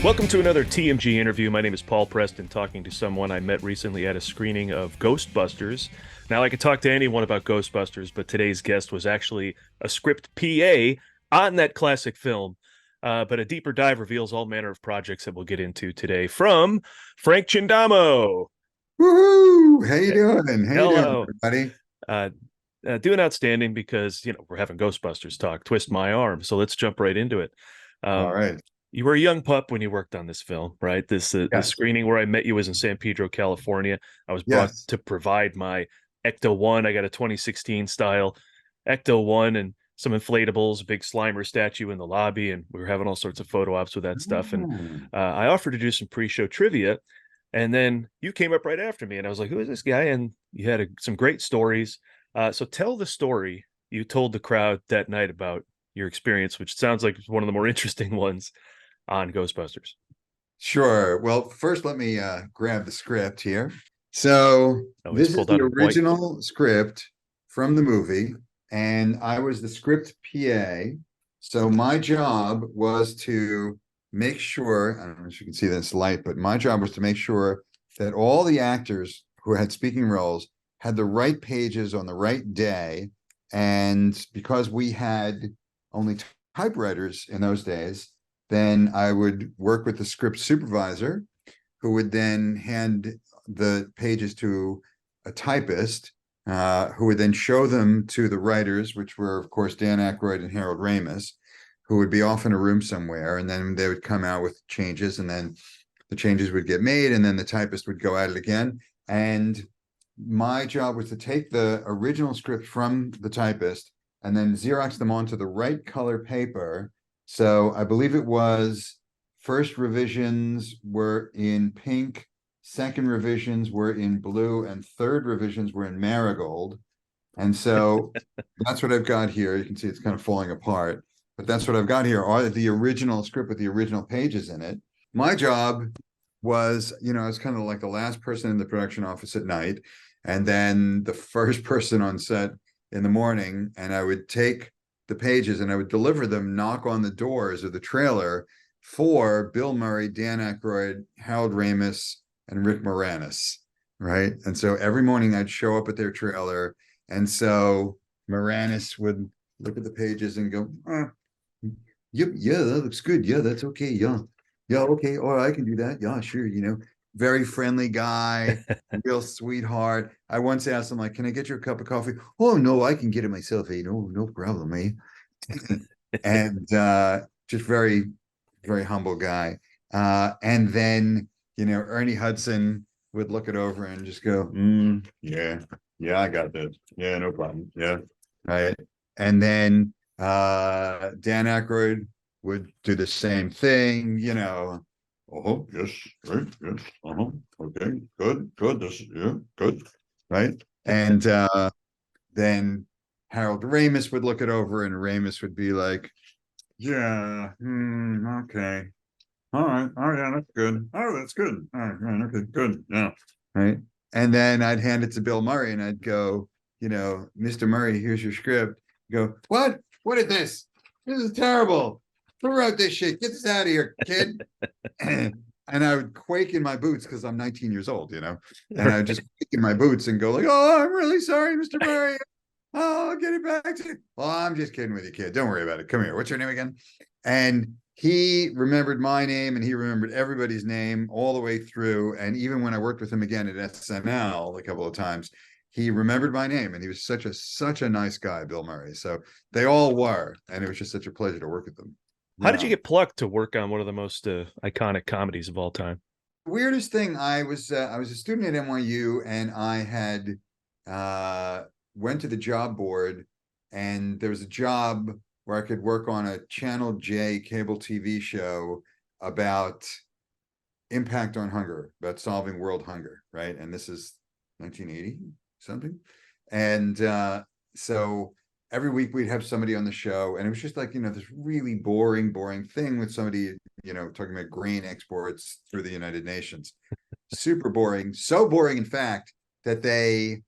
Welcome to another TMG interview. My name is Paul Preston, talking to someone I met recently at a screening of Ghostbusters. Now, I could talk to anyone about Ghostbusters, but today's guest was actually a script PA on that classic film. But a deeper dive reveals all manner of projects that we'll get into today from Frank Chindamo. Woohoo! How you doing? How you doing, Hello. everybody? Doing outstanding because, we're having Ghostbusters talk. Twist my arm. So let's jump right into it. All Um, right. You were a young pup when you worked on this film, right? The Yes. screening where I met you was in San Pedro, California. I was brought Yes. to provide my Ecto One. I got a 2016 style Ecto One and some inflatables, a big Slimer statue in the lobby, and we were having all sorts of photo ops with that stuff. And Mm. I offered to do some pre-show trivia, and then you came up right after me, and I was like, "Who is this guy?" And you had some great stories. So tell the story you told the crowd that night about your experience, which sounds like one of the more interesting ones on Ghostbusters. Sure. Well, first, let me grab the script here. So Oh, he's this is pulled the out a white. original script from the movie, and I was the script PA. So my job was to make sure, I don't know if you can see this light, but my job was to make sure that all the actors who had speaking roles had the right pages on the right day. And because we had only typewriters in those days, then I would work with the script supervisor, who would then hand the pages to a typist, who would then show them to the writers, which were, of course, Dan Aykroyd and Harold Ramis, who would be off in a room somewhere. And then they would come out with changes, and then the changes would get made, and then the typist would go at it again. And my job was to take the original script from the typist and then Xerox them onto the right color paper. So I believe it was first revisions were in pink, second revisions were in blue, and third revisions were in marigold. And so that's what I've got here. You can see it's kind of falling apart, but that's what I've got here are the original script with the original pages in it. My job was, I was kind of like the last person in the production office at night, and then the first person on set in the morning. And I would take the pages and I would deliver them, knock on the doors of the trailer for Bill Murray, Dan Aykroyd, Harold Ramis, and Rick Moranis. Right. And so every morning I'd show up at their trailer. And so Moranis would look at the pages and go, yep, yeah, that looks good. Yeah, that's okay. Yeah. Yeah, okay. Oh, I can do that. Yeah, sure. Very friendly guy, real sweetheart. I once asked him, like, can I get you a cup of coffee? Oh, no, I can get it myself. Hey, no problem, and just very, very humble guy. And then, Ernie Hudson would look it over and just go, yeah, I got this. Yeah, no problem. Yeah. Right. And then Dan Aykroyd would do the same thing, Oh, yes, right, yes, okay, good, this, yeah, good, right? And then Harold Ramis would look it over, and Ramis would be like, yeah, okay, all right, oh yeah, that's good, oh, that's good, all right, okay, good, yeah, right? And then I'd hand it to Bill Murray, and I'd go, Mr. Murray, here's your script. Go, what? What is this? This is terrible. Who wrote this shit? Get this out of here, kid. And I would quake in my boots because I'm 19 years old, and I would just quake in my boots and go like, "Oh, I'm really sorry, Mr. Murray. Oh, I'll get it back to you." "Oh, I'm just kidding with you, kid. Don't worry about it. Come here. What's your name again?" And he remembered my name, and he remembered everybody's name all the way through. And even when I worked with him again at SNL a couple of times, he remembered my name, and he was such a nice guy, Bill Murray. So they all were, and it was just such a pleasure to work with them. How did you Yeah. get plucked to work on one of the most iconic comedies of all time? Weirdest thing, I was a student at NYU, and I had went to the job board, and there was a job where I could work on a Channel J cable TV show about impact on hunger, about solving world hunger, right? And this is 1980 something. And so every week we'd have somebody on the show, and it was just like, this really boring thing with somebody, talking about grain exports through the United Nations. Super boring, so boring, in fact, that they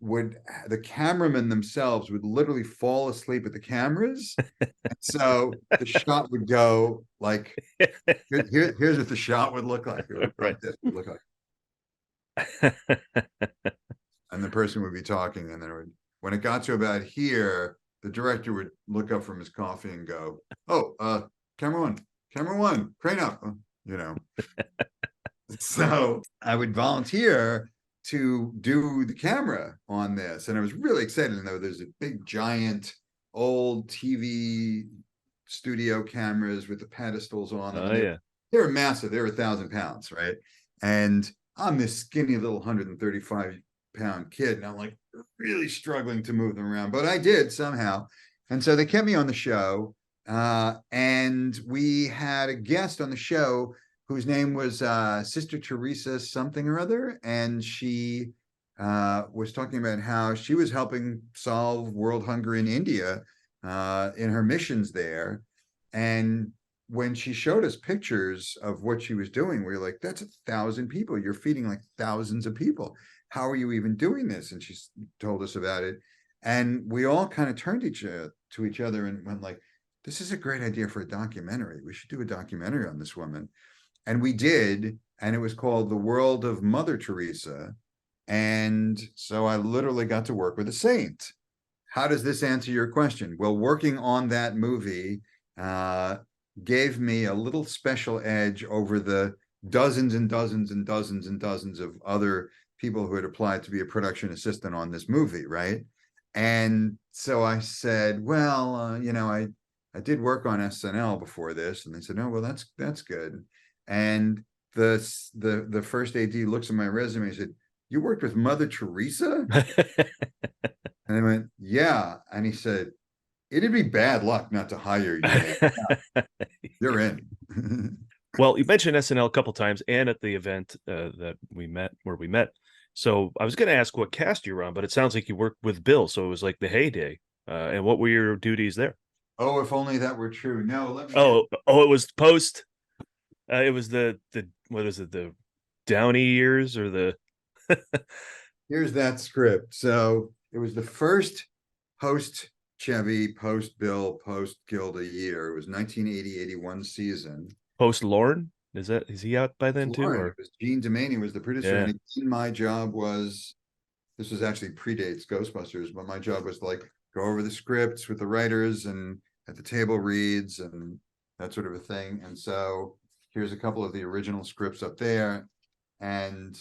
would the cameramen themselves would literally fall asleep at the cameras. And so the shot would go like here's what the shot would look like. It would look Right. like this. It would look like, and the person would be talking, and then when it got to about here, the director would look up from his coffee and go, "Oh, camera one, crane up," you know. So I would volunteer to do the camera on this, and I was really excited. And there's a big, giant, old TV studio cameras with the pedestals on them. Oh yeah. They were massive. They were 1,000 pounds, right? And I'm this skinny little 135-pound kid, and I'm like really struggling to move them around, but I did somehow. And so they kept me on the show, and we had a guest on the show whose name was Sister Teresa something or other, and she was talking about how she was helping solve world hunger in India in her missions there. And when she showed us pictures of what she was doing, we were like, "That's 1,000 people. You're feeding like thousands of people. How are you even doing this?" And she told us about it, and we all kind of turned to each other and went like, "This is a great idea for a documentary. We should do a documentary on this woman." And we did, and it was called The World of Mother Teresa. And so I literally got to work with a saint. How does this answer your question? Well, working on that movie gave me a little special edge over the dozens and dozens and dozens and dozens of other people who had applied to be a production assistant on this movie, right? And so I said, well, I did work on SNL before this. And they said, "Oh, well, that's good." And the first AD looks at my resume and said, "You worked with Mother Teresa?" And I went, "Yeah." And he said, "It'd be bad luck not to hire you. Yeah, you're in." Well, you mentioned SNL a couple times and at the event where we met. So I was going to ask what cast you were on, but it sounds like you worked with Bill. So it was like the heyday. And what were your duties there? Oh, if only that were true. No, let me. Oh, it was post. It was the what is it? The Downey years or the Here's that script. So it was the first post Chevy, post Bill, post Gilda year. It was 1980-81 season. post Lauren. Is he out by then too? Lauren, Or it was Gene Demaney was the producer, yeah. and again, my job was, this was actually predates Ghostbusters, but my job was to like go over the scripts with the writers and at the table reads and that sort of a thing. And so here's a couple of the original scripts up there. And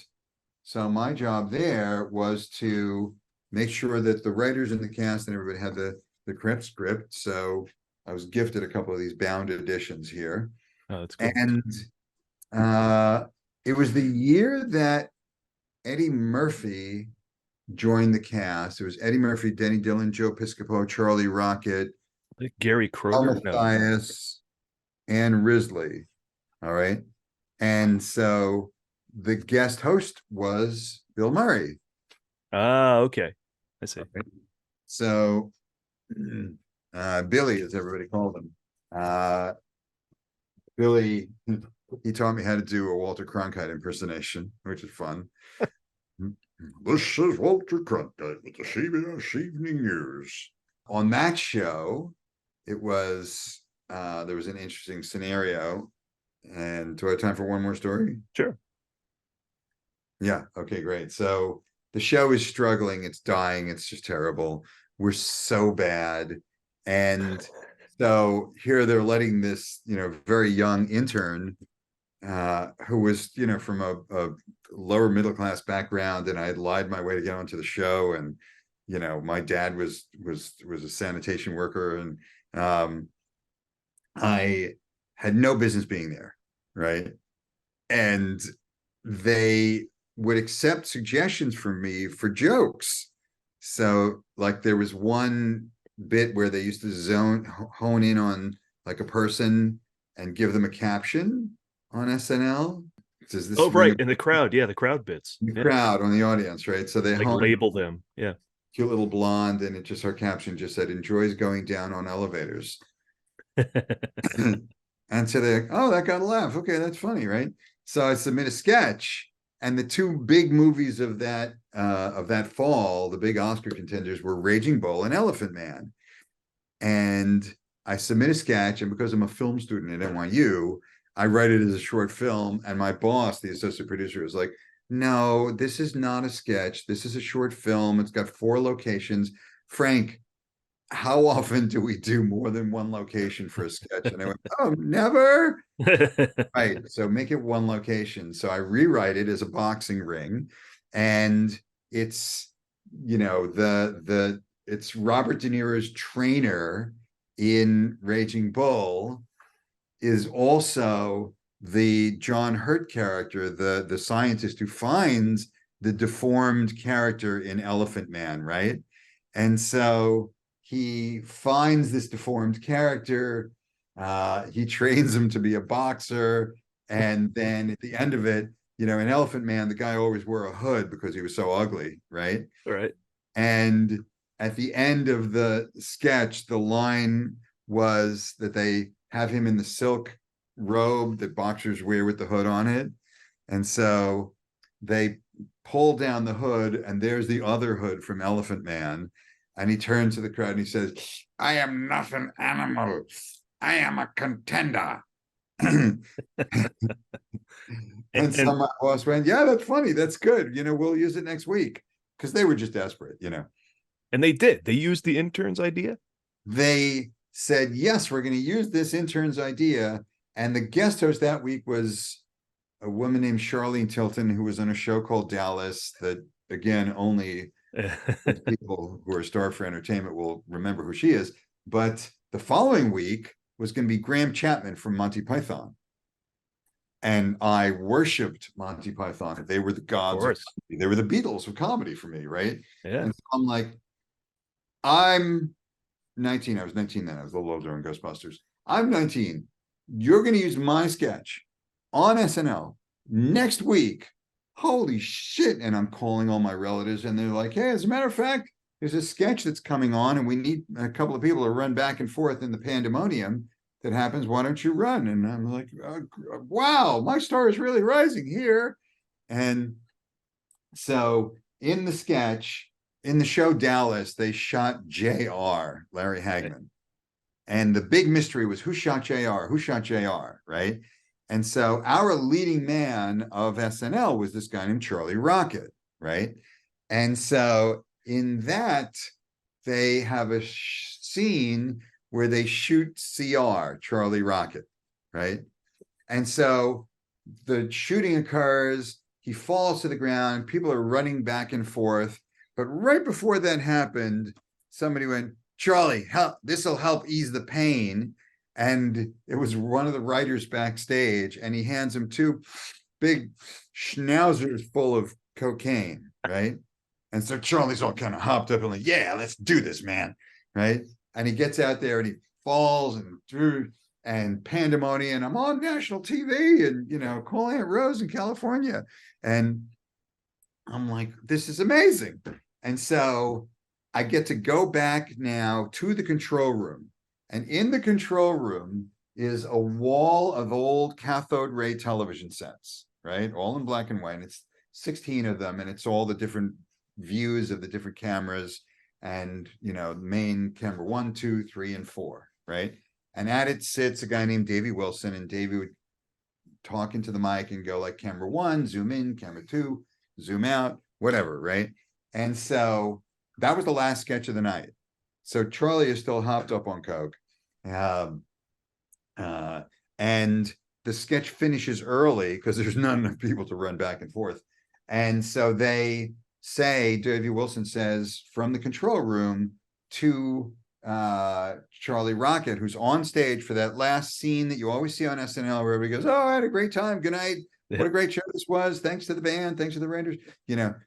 so my job there was to make sure that the writers and the cast and everybody had the correct script. So I was gifted a couple of these bound editions here. Oh, that's cool. And it was the year that Eddie Murphy joined the cast. It was Eddie Murphy, Denny Dillon, Joe Piscopo, Charlie Rocket, Gary Kroger. No. Mathias, and Risley. All right. And so the guest host was Bill Murray. Ah, okay. I see. Okay. So Billy, as everybody called him. Billy, he taught me how to do a Walter Cronkite impersonation, which is fun. "This is Walter Cronkite with the CBS Evening News." On that show, it was there was an interesting scenario. And do I have time for one more story? Sure. Yeah. Okay, great. So the show is struggling. It's dying. It's just terrible. We're so bad. And so here they're letting this, very young intern who was, from a lower middle class background, and I had lied my way to get onto the show. And, my dad was a sanitation worker, and I had no business being there, right? And they would accept suggestions from me for jokes. So, like, there was one bit where they used to hone in on like a person and give them a caption on SNL. Does this Right. In the crowd. Yeah, the crowd bits. The crowd on the audience, right? So they like label them. Yeah. Cute little blonde, and her caption just said, "Enjoys going down on elevators." And so they're like, "Oh, that got a laugh. Okay, that's funny, right?" So I submit a sketch, And the two big movies of that fall, the big Oscar contenders, were Raging Bull and Elephant Man. And I submit a sketch, and because I'm a film student at NYU, I write it as a short film. And my boss, the associate producer, was like, "No, this is not a sketch. This is a short film. It's got 4 locations. Frank, how often do we do more than one location for a sketch?" And I went, "Oh, never." Right. So make it one location. So I rewrite it as a boxing ring. And it's, it's Robert De Niro's trainer in Raging Bull is also the John Hurt character, the scientist who finds the deformed character in Elephant Man, right? And so he finds this deformed character. He trains him to be a boxer, and then at the end of it, in Elephant Man, the guy always wore a hood because he was so ugly, right? Right. And at the end of the sketch, the line was that they have him in the silk robe that boxers wear with the hood on it. And so they pull down the hood, and there's the other hood from Elephant Man. And he turns to the crowd and he says, "I am not an animal. I am a contender." And so my boss went, "Yeah, that's funny. That's good. We'll use it next week." Because they were just desperate. And they did. They used the intern's idea. They said, "Yes, we're going to use this intern's idea." And the guest host that week was a woman named Charlene Tilton, who was on a show called Dallas that, again, only people who are starved for entertainment will remember who she is. But the following week was going to be Graham Chapman from Monty Python. And I worshipped Monty Python. They were the gods of comedy. They were the Beatles of comedy for me, right? Yeah. And so I'm like, I'm 19. I was 19 then. I was a little older in Ghostbusters. I'm 19. You're going to use my sketch on SNL next week. Holy shit. And I'm calling all my relatives, and they're like, "Hey, as a matter of fact, there's a sketch that's coming on, and we need a couple of people to run back and forth in the pandemonium that happens. Why don't you run?" And I'm like, wow, my star is really rising here. And so in the sketch, in the show Dallas, they shot JR, Larry Hagman. And the big mystery was, who shot JR? Who shot JR? Right. And so our leading man of SNL was this guy named Charlie Rocket. Right. And so in that, they have a scene where they shoot CR, Charlie Rocket. Right. And so the shooting occurs. He falls to the ground. People are running back and forth. But right before that happened, somebody went, "Charlie, help, this will help ease the pain." And it was one of the writers backstage, and he hands him 2 big schnauzers full of cocaine, right? And so Charlie's all kind of hopped up and like, "Yeah, let's do this, man." Right? And he gets out there and he falls and pandemonium. I'm on national TV and calling Aunt Rose in California. And I'm like, this is amazing. And so I get to go back now to the control room. And in the control room is a wall of old cathode ray television sets, right? All in black and white. And it's 16 of them, and it's all the different views of the different cameras, and main camera 1, 2, 3, and 4, right? And at it sits a guy named Davey Wilson, and Davey would talk into the mic and go like, "Camera 1, zoom in, camera 2, zoom out," whatever, right? And so that was the last sketch of the night. So Charlie is still hopped up on coke, and the sketch finishes early because there's not enough people to run back and forth. And so they say, Davey Wilson says from the control room to Charlie Rocket, who's on stage for that last scene that you always see on SNL, where everybody goes, "Oh, I had a great time. Good night. What a great show this was. Thanks to the band. Thanks to the Rangers."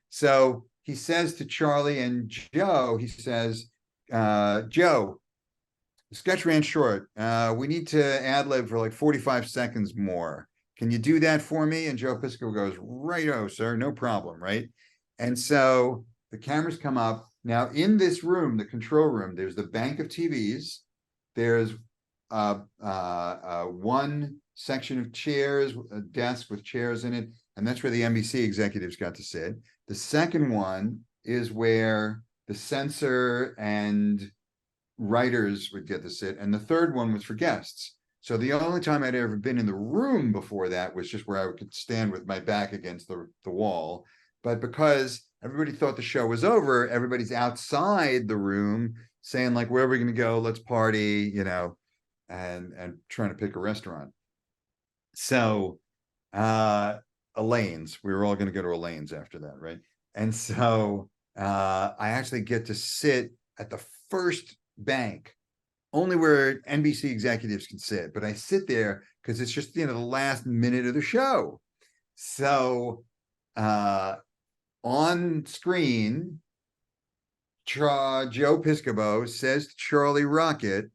So he says to Charlie and Joe, he says, "Joe, the sketch ran short. We need to ad-lib for like 45 seconds more. Can you do that for me?" And Joe Piscopo goes, "Righto, sir, no problem," right? And so the cameras come up. Now in this room, the control room, there's the bank of TVs. There's one section of chairs, a desk with chairs in it, and that's where the NBC executives got to sit. The second one is where the censor and writers would get to sit, and the third one was for guests. So the only time I'd ever been in the room before that was just where I could stand with my back against the wall. But because everybody thought the show was over, everybody's outside the room saying like, where are we going to go? Let's party, and trying to pick a restaurant. So Elaine's, we were all going to go to Elaine's after that, right? And so I actually get to sit at the first bank, only where NBC executives can sit, but I sit there because it's just the last minute of the show. So on screen, Joe Piscopo says to Charlie Rocket,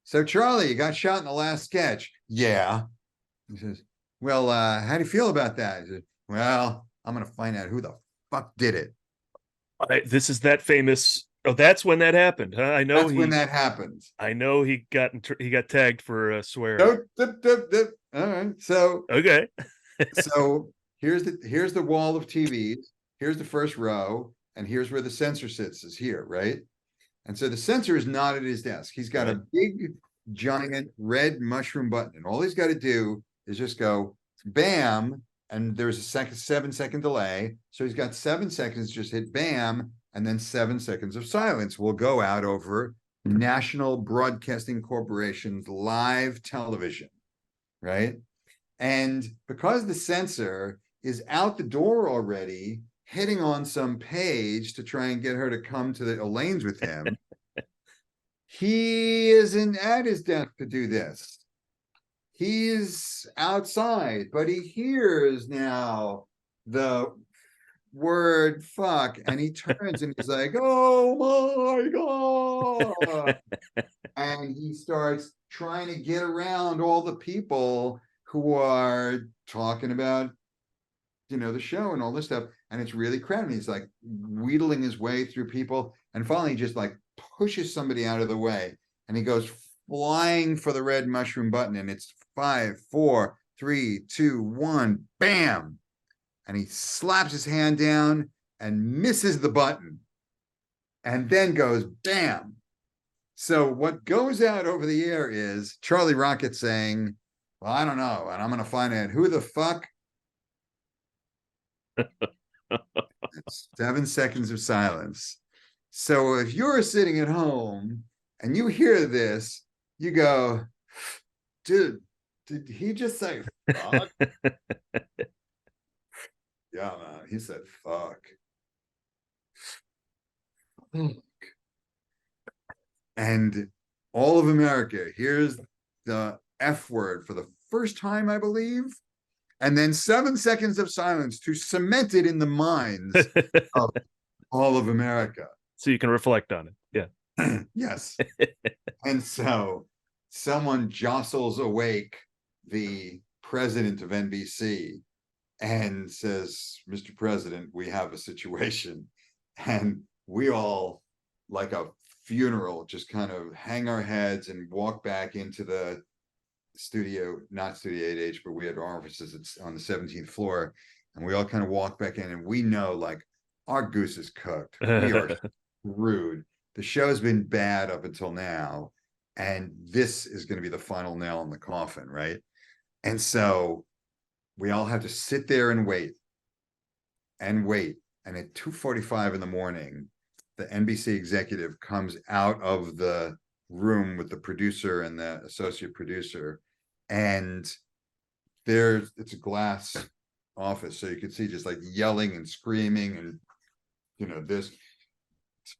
"So Charlie, you got shot in the last sketch." "Yeah." He says, "Well, how do you feel about that?" He says, "Well, I'm gonna find out who the fuck did it." This is that famous. Oh, that's when that happened. Huh? That's when that happens. I know he got tagged for swearing. All right. So Okay. so here's the wall of TVs. Here's the first row, and here's where the censor sits, is here, right? And so the censor is not at his desk. He's got a big, giant red mushroom button, and all he's got to do is just go bam, and there's a 7-second delay. So he's got 7 seconds, just hit bam, and then 7 seconds of silence will go out over National Broadcasting Corporation's live television, right? And because the censor is out the door already, hitting on some page to try and get her to come to the Elaine's with him, he isn't at his desk to do this. He's outside, but he hears now the word fuck, and he turns and he's like, "Oh my God." And he starts trying to get around all the people who are talking about, the show and all this stuff. And it's really crowded. He's like wheedling his way through people. And finally, he just like pushes somebody out of the way. And he goes flying for the red mushroom button. And it's 5, 4, 3, 2, 1, bam. And he slaps his hand down and misses the button. And then goes bam. So what goes out over the air is Charlie Rocket saying, "Well, I don't know. And I'm going to find out who the fuck." It's 7 seconds of silence. So if you're sitting at home and you hear this, you go, "Dude, did he just say fuck?" Yeah, man, he said fuck. And all of America hears the F word for the first time, I believe. And then 7 seconds of silence to cement it in the minds of all of America. So you can reflect on it. Yeah. Yes. And so someone jostles awake the president of NBC and says, "Mr. President, we have a situation." And we all, like a funeral, just kind of hang our heads and walk back into the studio, not Studio 8H, but we had our offices on the 17th floor, and we all kind of walk back in, and we know like our goose is cooked. We are screwed. The show's been bad up until now, and this is going to be the final nail in the coffin, right? And so we all have to sit there and wait and wait. And at 2:45 in the morning, the NBC executive comes out of the room with the producer and the associate producer, and it's a glass office, so you can see just like yelling and screaming and this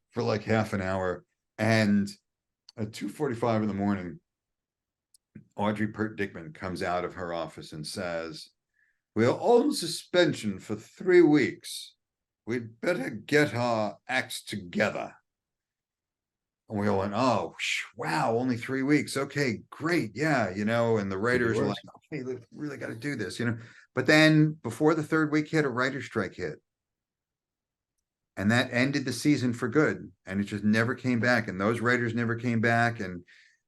for like half an hour. And at 2:45 in the morning, Audrey Pert Dickman comes out of her office and says, "We're on suspension for 3 weeks. We'd better get our acts together." And we all went, "Oh, wow, only 3 weeks. Okay, great. Yeah." And the writers are like, "Okay, we really got to do this, But then before the third week hit, a writer's strike hit. And that ended the season for good. And it just never came back. And those writers never came back. And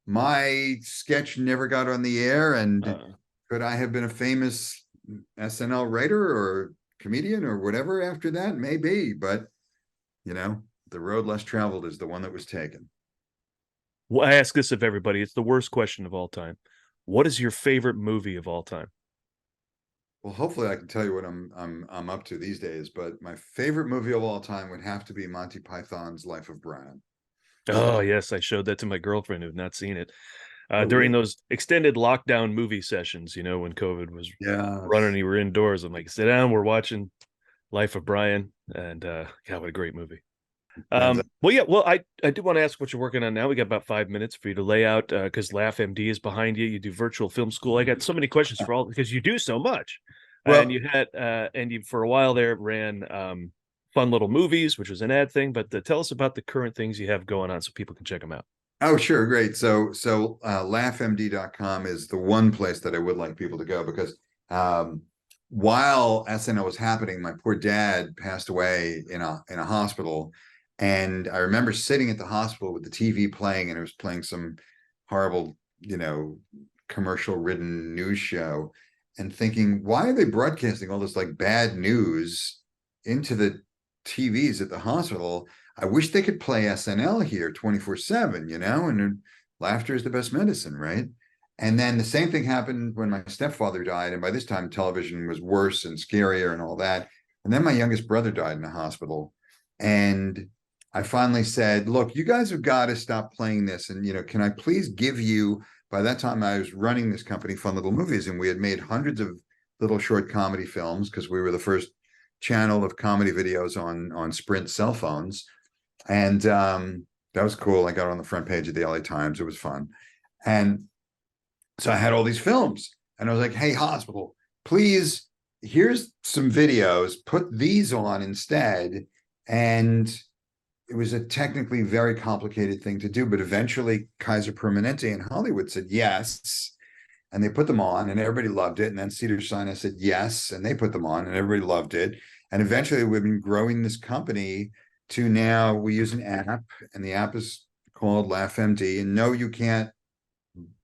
my sketch never got on the air. And could I have been a famous SNL writer or comedian or whatever after that, maybe, but the road less traveled is the one that was taken. Well, I ask this of everybody. It's the worst question of all time. What is your favorite movie of all time? Well, hopefully I can tell you what I'm up to these days, but my favorite movie of all time would have to be Monty Python's Life of Brian. Oh, yes, I showed that to my girlfriend who had not seen it. Oh, During really? those extended lockdown movie sessions, when COVID was running, Yes. you were indoors. I'm like, sit down, we're watching Life of Brian, and God, what a great movie. And Well, yeah, well, I do want to ask what you're working on now. We got about 5 minutes for you to lay out because Laugh MD is behind you. You do virtual film school. I got so many questions for all because you do so much, and well, you had and you for a while there ran fun little movies, which was an ad thing. But tell us about the current things you have going on so people can check them out. oh, sure, great. So laughmd.com is the one place that I would like people to go because while SNL was happening, my poor dad passed away in a hospital. And I remember sitting at the hospital with the TV playing, and it was playing some horrible, commercial ridden news show, and thinking, why are they broadcasting all this like bad news into the TVs at the hospital? I wish they could play SNL here 24/7, and laughter is the best medicine, right? And then the same thing happened when my stepfather died. And by this time, television was worse and scarier and all that. And then my youngest brother died in the hospital. And I finally said, look, you guys have got to stop playing this. And, can I please give you, by that time I was running this company, Fun Little Movies, and we had made hundreds of little short comedy films because we were the first channel of comedy videos on Sprint cell phones. And that was cool. I got on the front page of the LA Times. It was fun. And so I had all these films, and I was like, hey, hospital, please, here's some videos, put these on instead. And it was a technically very complicated thing to do, but eventually Kaiser Permanente in Hollywood said yes, and they put them on, and everybody loved it. And then Cedars-Sinai said yes, and they put them on, and everybody loved it. And eventually we've been growing this company to now we use an app, and the app is called LaughMD. And no, you can't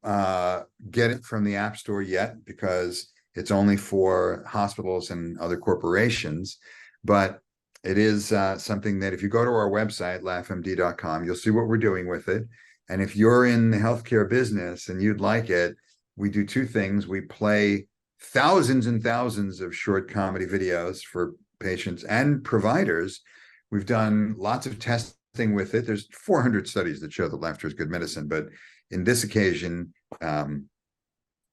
get it from the App Store yet because it's only for hospitals and other corporations. But it is something that if you go to our website, laughmd.com, you'll see what we're doing with it. And if you're in the healthcare business and you'd like it, we do two things. We play thousands and thousands of short comedy videos for patients and providers. We've done lots of testing with it. There's 400 studies that show that laughter is good medicine, but in this occasion,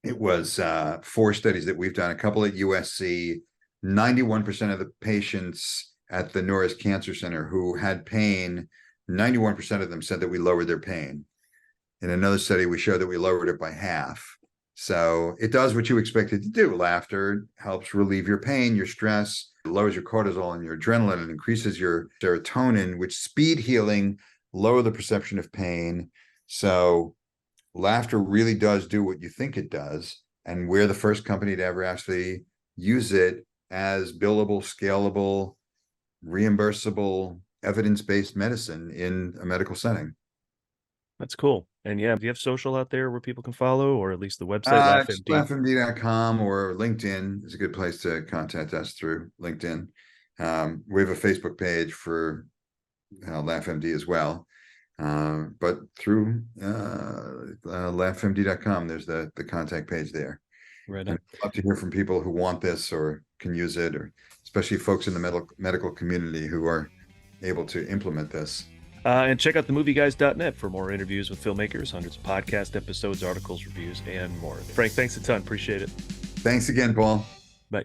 it was 4 studies that we've done, a couple at USC. 91% of the patients at the Norris Cancer Center who had pain, 91% of them said that we lowered their pain. In another study, we showed that we lowered it by half. So it does what you expect it to do. Laughter helps relieve your pain, your stress, lowers your cortisol and your adrenaline, and increases your serotonin, which speed healing, lower the perception of pain. So laughter really does do what you think it does. And we're the first company to ever actually use it as billable, scalable, reimbursable, evidence-based medicine in a medical setting. That's cool. And yeah, do you have social out there where people can follow, or at least the website LaughMD? laughmd.com or LinkedIn is a good place to contact us through LinkedIn. We have a Facebook page for LaughMD as well. But through laughmd.com, there's the contact page there. Right on. And I'd love to hear from people who want this or can use it, or especially folks in the medical community who are able to implement this. And check out themovieguys.net for more interviews with filmmakers, hundreds of podcast episodes, articles, reviews, and more. Frank, thanks a ton. Appreciate it. Thanks again, Paul. Bye.